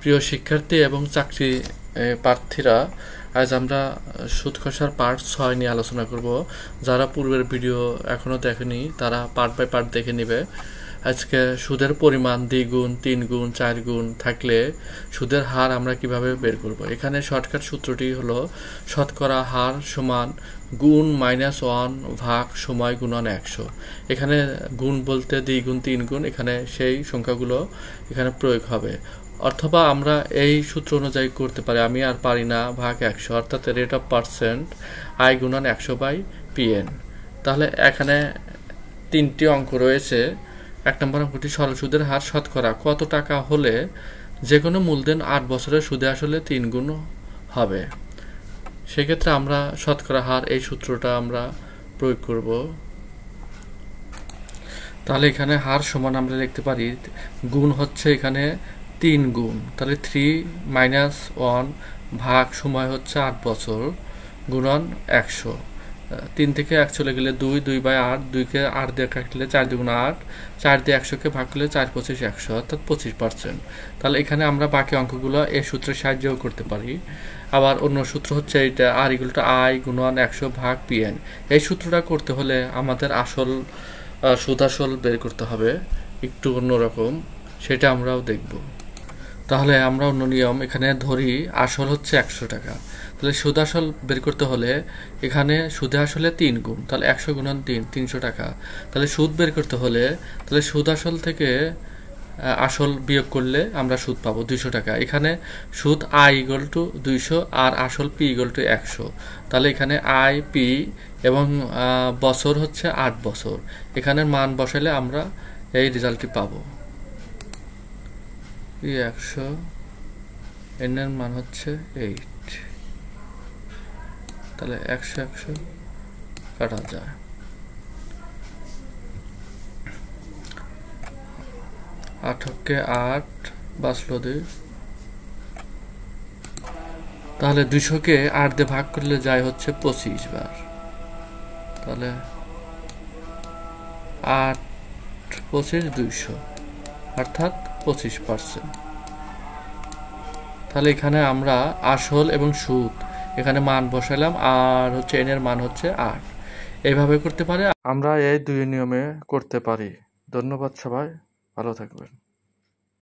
প্রিয় শিক্ষার্থী এবং চাকরি প্রার্থীরা, আজ আমরা সুদ খসার পার্ট 6 নিয়ে আলোচনা করব। যারা পূর্বের ভিডিও এখনও দেখেনি তারা পার্ট বাই পার্ট দেখে নেবে। আজকে সুদের পরিমাণ 2 গুণ 3 গুণ 4 গুণ থাকলে সুদের হার আমরা কিভাবে বের করব। এখানে শর্টকাট সূত্রটি হলো শতকরা হার সমান গুণ -1 ভাগ সময় গুণন 100। এখানে গুণ বলতে 2 গুণ 3 গুণ, এখানে সেই সংখ্যাগুলো এখানে প্রয়োগ হবে। অথবা আমরা এই সূত্র অনুযায়ী করতে পারি আমি আর পারি না ভাগ 100, অর্থাৎ রেট অফ পার্সেন্ট আই গুণন 100/PN। তাহলে এখানে 3টি অঙ্ক রয়েছে। 1 নম্বর অঙ্কটি সরল সুদের হার শতকরা কত টাকা হলে যে কোনো মূলধন 8 বছরের সুদে আসলে 3 গুণ হবে। সেক্ষেত্রে আমরা শতকরা হার এই সূত্রটা আমরা প্রয়োগ করব। তাহলে এখানে হার সমান আমরা লিখতে পারি গুণ হচ্ছে এখানে 3 গুণ, তাহলে 3 - 1 ভাগ সময় হচ্ছে 8 বছর গুণন 100। 3 থেকে 1 চলে গেলে 2, 2/8, 2কে 8 দিয়ে কাটলে 4 2 8, 4 দিয়ে 100কে ভাগ করলে 4 25 100, অর্থাৎ 25%। তাহলে এখানে আমরা বাকি অঙ্কগুলো এই সূত্রের সাহায্যেও করতে পারি। আবার অন্য সূত্র হচ্ছে এইটা আর ইকুয়াল টু আই গুণন 100 ভাগ PN। এই সূত্রটা করতে হলে আমাদের সুদ আসল বের করতে হবে, একটু অন্যরকম, সেটা আমরাও দেখব। তাহলে আমরা অন্য নিয়ম এখানে ধরি আসল হচ্ছে 100 টাকা। তাহলে সুদ আসল বের করতে হলে এখানে সুদে আসলে 3 গুণ, তাহলে 100 গুণন 3 300 টাকা। তাহলে সুদ বের করতে হলে তাহলে সুদ আসল থেকে আসল বিয়োগ করলে আমরা সুদ পাবো 200 টাকা। এখানে সুদ আই ইকুয়াল টু 200 আর আসল পি ইকুয়াল টু 100। তাহলে এখানে আই পি এবং বছর হচ্ছে 8 বছর। এখানে মান বসালে আমরা এই রেজাল্টটি পাবো। 100 এর মান হচ্ছে 8। তাহলে 100 কাটা যায়। আটকে 8 বাঁচলো 2। তাহলে 200কে 8 দিয়ে ভাগ করলে যায় হচ্ছে 25 বার। তাহলে 8 25 200, অর্থাৎ 25%। তাহলে এখানে আমরা আসল এবং সুদ এখানে মান বসালাম, আর হচ্ছে এন এর মান হচ্ছে 8। এইভাবে করতে পারে, আমরা এই দুই নিয়মে করতে পারি। ধন্যবাদ সবাই, ভালো থাকবেন।